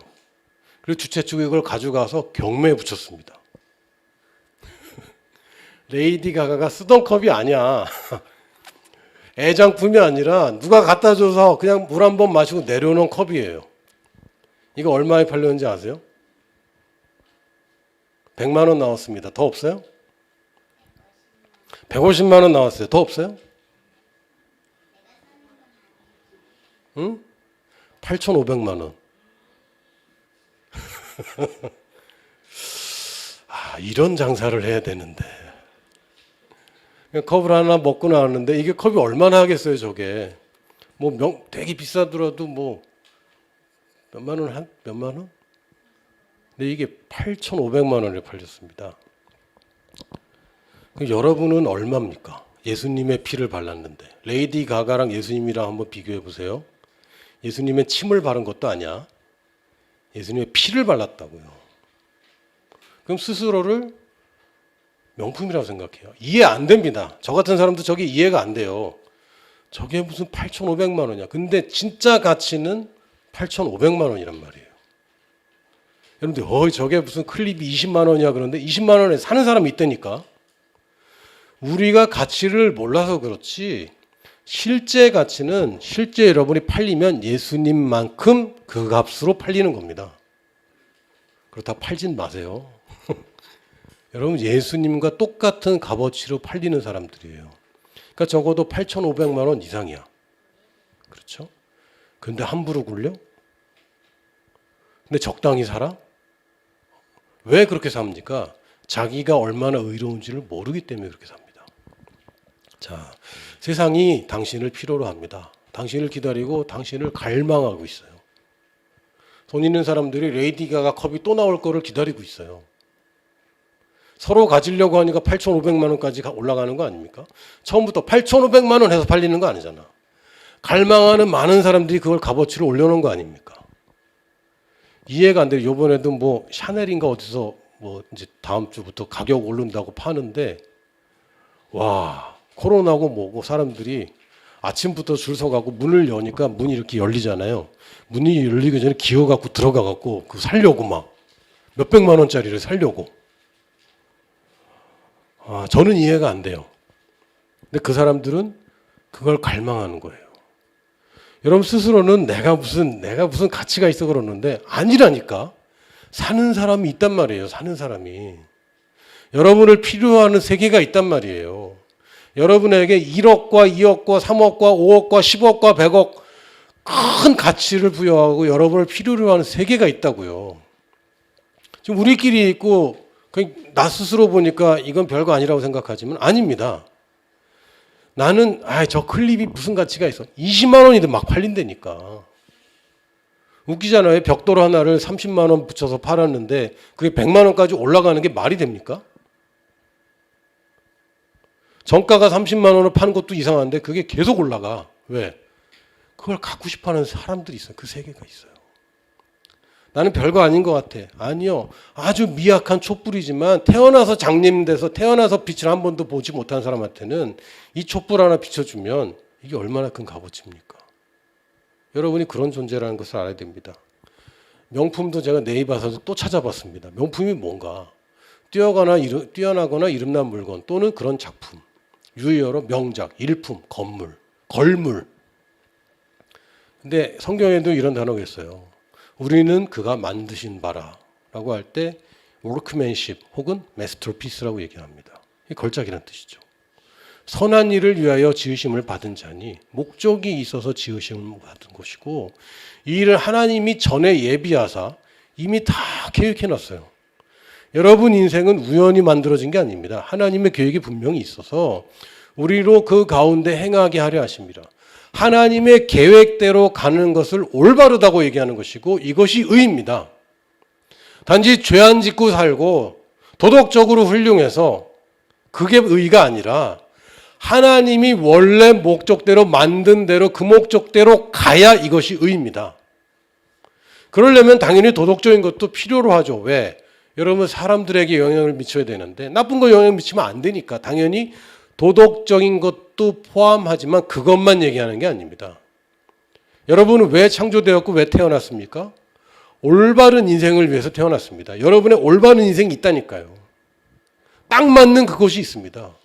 그리고 주최 측이 이걸 가져가서 경매에 붙였습니다. 레이디 가가가 쓰던 컵이 아니야. 애장품이 아니라 누가 갖다 줘서 그냥 물 한 번 마시고 내려놓은 컵이에요. 이거 얼마에 팔렸는지 아세요? 100만 원 나왔습니다. 더 없어요? 150만 원 나왔어요. 더 없어요? 응? 8,500만 원. 이런 장사를 해야 되는데. 컵을 하나 먹고 나왔는데 이게 컵이 얼마나 하겠어요, 저게. 뭐 되게 비싸더라도 뭐 몇만 원, 몇만 원? 근데 이게 8,500만 원에 팔렸습니다. 그럼 여러분은 얼마입니까? 예수님의 피를 발랐는데. 레이디 가가랑 예수님이랑 한번 비교해 보세요. 예수님의 침을 바른 것도 아니야. 예수님의 피를 발랐다고요. 그럼 스스로를 명품이라고 생각해요. 이해 안 됩니다. 저 같은 사람도 저게 이해가 안 돼요. 저게 무슨 8,500만 원이야. 근데 진짜 가치는 8,500만 원이란 말이에요. 여러분들 저게 무슨 클립이 20만 원이야 그런데 20만 원에 사는 사람이 있다니까. 우리가 가치를 몰라서 그렇지 실제 가치는 실제 여러분이 팔리면 예수님만큼 그 값으로 팔리는 겁니다. 그렇다 팔진 마세요. 여러분 예수님과 똑같은 값어치로 팔리는 사람들이에요. 그러니까 적어도 8,500만 원 이상이야. 그렇죠? 근데 함부로 굴려? 근데 적당히 살아? 왜 그렇게 삽니까? 자기가 얼마나 의로운지를 모르기 때문에 그렇게 삽니다. 자, 세상이 당신을 필요로 합니다. 당신을 기다리고 당신을 갈망하고 있어요. 돈 있는 사람들이 레이디 가가 컵이 또 나올 거를 기다리고 있어요. 서로 가지려고 하니까 8,500만 원까지 올라가는 거 아닙니까? 처음부터 8,500만 원 해서 팔리는 거 아니잖아. 갈망하는 많은 사람들이 그걸 값어치를 올려놓은 거 아닙니까? 이해가 안 돼요. 요번에도 뭐 샤넬인가 어디서 뭐 이제 다음 주부터 가격 오른다고 파는데, 와, 코로나고 뭐고 사람들이 아침부터 줄 서가고 문을 여니까 문이 이렇게 열리잖아요. 문이 열리기 전에 기어갖고 들어가갖고 그 살려고 막 몇백만 원짜리를 살려고. 저는 이해가 안 돼요. 근데 그 사람들은 그걸 갈망하는 거예요. 여러분 스스로는 내가 무슨 가치가 있어 그러는데 아니라니까. 사는 사람이 있단 말이에요. 사는 사람이. 여러분을 필요하는 세계가 있단 말이에요. 여러분에게 1억과 2억과 3억과 5억과 10억과 100억 큰 가치를 부여하고 여러분을 필요로 하는 세계가 있다고요. 지금 우리끼리 있고 나 스스로 보니까 이건 별거 아니라고 생각하지만 아닙니다. 나는 저 클립이 무슨 가치가 있어. 20만 원이든 막 팔린다니까. 웃기잖아요. 벽돌 하나를 30만 원 붙여서 팔았는데 그게 100만 원까지 올라가는 게 말이 됩니까? 정가가 30만 원을 파는 것도 이상한데 그게 계속 올라가. 왜? 그걸 갖고 싶어하는 사람들이 있어요. 그 세계가 있어요. 나는 별거 아닌 것 같아. 아니요. 아주 미약한 촛불이지만 태어나서 장님돼서 태어나서 빛을 한 번도 보지 못한 사람한테는 이 촛불 하나 비춰주면 이게 얼마나 큰 값어치입니까? 여러분이 그런 존재라는 것을 알아야 됩니다. 명품도 제가 네이버에서 또 찾아봤습니다. 명품이 뭔가 뛰어나거나 이름난 물건 또는 그런 작품, 유의어로 명작, 일품, 건물, 걸물. 근데 성경에도 이런 단어가 있어요. 우리는 그가 만드신 바라라고 할 때 workmanship 혹은 masterpiece라고 얘기합니다. 이 걸작이라는 뜻이죠. 선한 일을 위하여 지으심을 받은 자니 목적이 있어서 지으심을 받은 것이고 이 일을 하나님이 전에 예비하사 이미 다 계획해 놨어요. 여러분 인생은 우연히 만들어진 게 아닙니다. 하나님의 계획이 분명히 있어서 우리로 그 가운데 행하게 하려 하십니다. 하나님의 계획대로 가는 것을 올바르다고 얘기하는 것이고 이것이 의입니다. 단지 죄 안 짓고 살고 도덕적으로 훌륭해서 그게 의가 아니라 하나님이 원래 목적대로 만든 대로 그 목적대로 가야 이것이 의입니다. 그러려면 당연히 도덕적인 것도 필요로 하죠. 왜? 여러분 사람들에게 영향을 미쳐야 되는데 나쁜 거 영향 미치면 안 되니까 당연히 도덕적인 것도 포함하지만 그것만 얘기하는 게 아닙니다. 여러분은 왜 창조되었고 왜 태어났습니까? 올바른 인생을 위해서 태어났습니다. 여러분의 올바른 인생이 있다니까요. 딱 맞는 그것이 있습니다.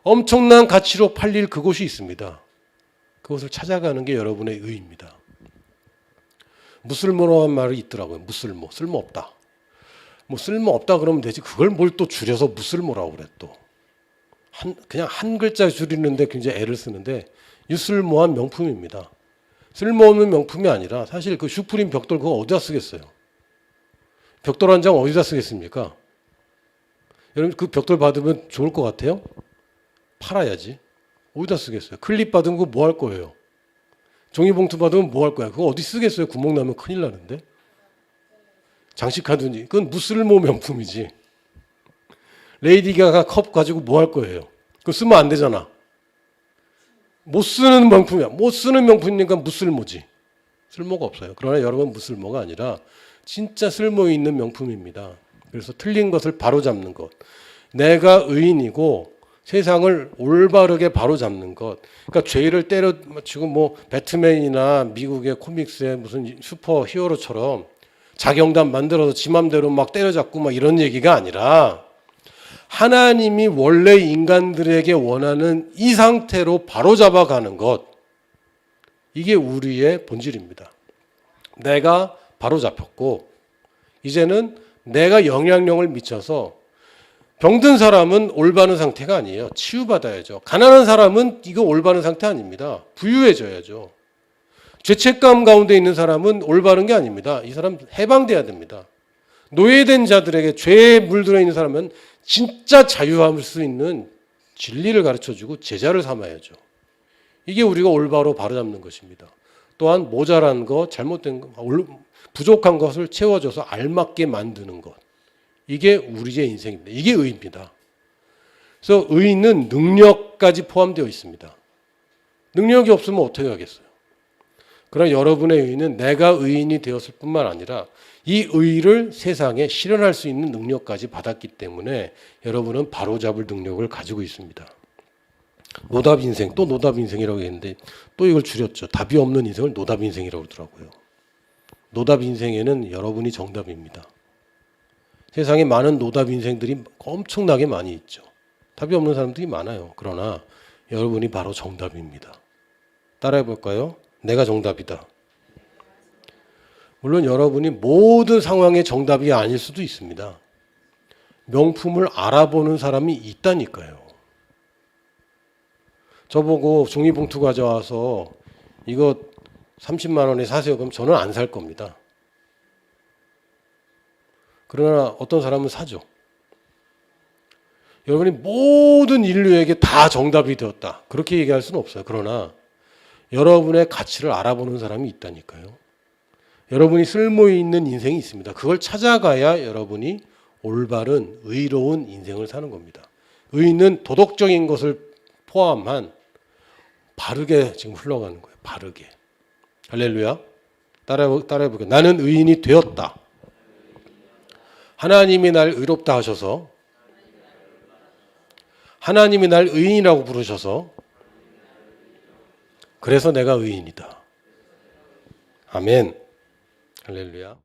엄청난 가치로 팔릴 그것이 있습니다. 그것을 찾아가는 게 여러분의 의입니다. 무쓸모라는 말이 있더라고요. 무쓸모, 쓸모없다. 뭐 쓸모없다 그러면 되지 그걸 뭘 또 줄여서 무쓸모라고 그래 또. 그냥 한 글자 줄이는데 굉장히 애를 쓰는데 유쓸모한 명품입니다. 쓸모없는 명품이 아니라 사실 그 슈프림 벽돌 그거 어디다 쓰겠어요? 벽돌 한 장 어디다 쓰겠습니까? 여러분 그 벽돌 받으면 좋을 것 같아요? 팔아야지. 어디다 쓰겠어요? 클립 받으면 그거 뭐 할 거예요? 종이봉투 받으면 뭐 할 거야? 그거 어디 쓰겠어요? 구멍 나면 큰일 나는데. 장식하든지 그건 무쓸모 명품이지. 레이디 가가 컵 가지고 뭐 할 거예요? 그거 쓰면 안 되잖아. 못 쓰는 명품이야. 못 쓰는 명품이니까 무쓸모지. 쓸모가 없어요. 그러나 여러분 무쓸모가 아니라 진짜 쓸모 있는 명품입니다. 그래서 틀린 것을 바로잡는 것. 내가 의인이고 세상을 올바르게 바로잡는 것. 그러니까 죄를 때려 지금 뭐 배트맨이나 미국의 코믹스의 무슨 슈퍼 히어로처럼 자경단 만들어서 지 맘대로 막 때려잡고 막 이런 얘기가 아니라 하나님이 원래 인간들에게 원하는 이 상태로 바로잡아가는 것. 이게 우리의 본질입니다. 내가 바로잡혔고 이제는 내가 영향력을 미쳐서 병든 사람은 올바른 상태가 아니에요. 치유받아야죠. 가난한 사람은 이거 올바른 상태 아닙니다. 부유해져야죠. 죄책감 가운데 있는 사람은 올바른 게 아닙니다. 이 사람 해방돼야 됩니다. 노예된 자들에게 죄에 물들어 있는 사람은 진짜 자유할 수 있는 진리를 가르쳐주고 제자를 삼아야죠. 이게 우리가 올바로 바로잡는 것입니다. 또한 모자란 거, 잘못된 거, 부족한 것을 채워줘서 알맞게 만드는 것. 이게 우리의 인생입니다. 이게 의입니다. 그래서 의는 능력까지 포함되어 있습니다. 능력이 없으면 어떻게 하겠어요? 그러나 여러분의 의는 내가 의인이 되었을 뿐만 아니라 이 의를 세상에 실현할 수 있는 능력까지 받았기 때문에 여러분은 바로잡을 능력을 가지고 있습니다. 노답 인생, 또 노답 인생이라고 했는데 또 이걸 줄였죠. 답이 없는 인생을 노답 인생이라고 그러더라고요. 노답 인생에는 여러분이 정답입니다. 세상에 많은 노답 인생들이 엄청나게 많이 있죠. 답이 없는 사람들이 많아요. 그러나 여러분이 바로 정답입니다. 따라해 볼까요? 내가 정답이다. 물론 여러분이 모든 상황의 정답이 아닐 수도 있습니다. 명품을 알아보는 사람이 있다니까요. 저보고 종이봉투 가져와서 이거 30만 원에 사세요. 그럼 저는 안 살 겁니다. 그러나 어떤 사람은 사죠. 여러분이 모든 인류에게 다 정답이 되었다. 그렇게 얘기할 수는 없어요. 그러나 여러분의 가치를 알아보는 사람이 있다니까요. 여러분이 쓸모있는 인생이 있습니다. 그걸 찾아가야 여러분이 올바른 의로운 인생을 사는 겁니다. 의는 도덕적인 것을 포함한 바르게 지금 흘러가는 거예요. 바르게. 할렐루야. 따라해 볼게요. 나는 의인이 되었다. 하나님이 날 의롭다 하셔서 하나님이 날 의인이라고 부르셔서 그래서 내가 의인이다. 아멘. 할렐루야.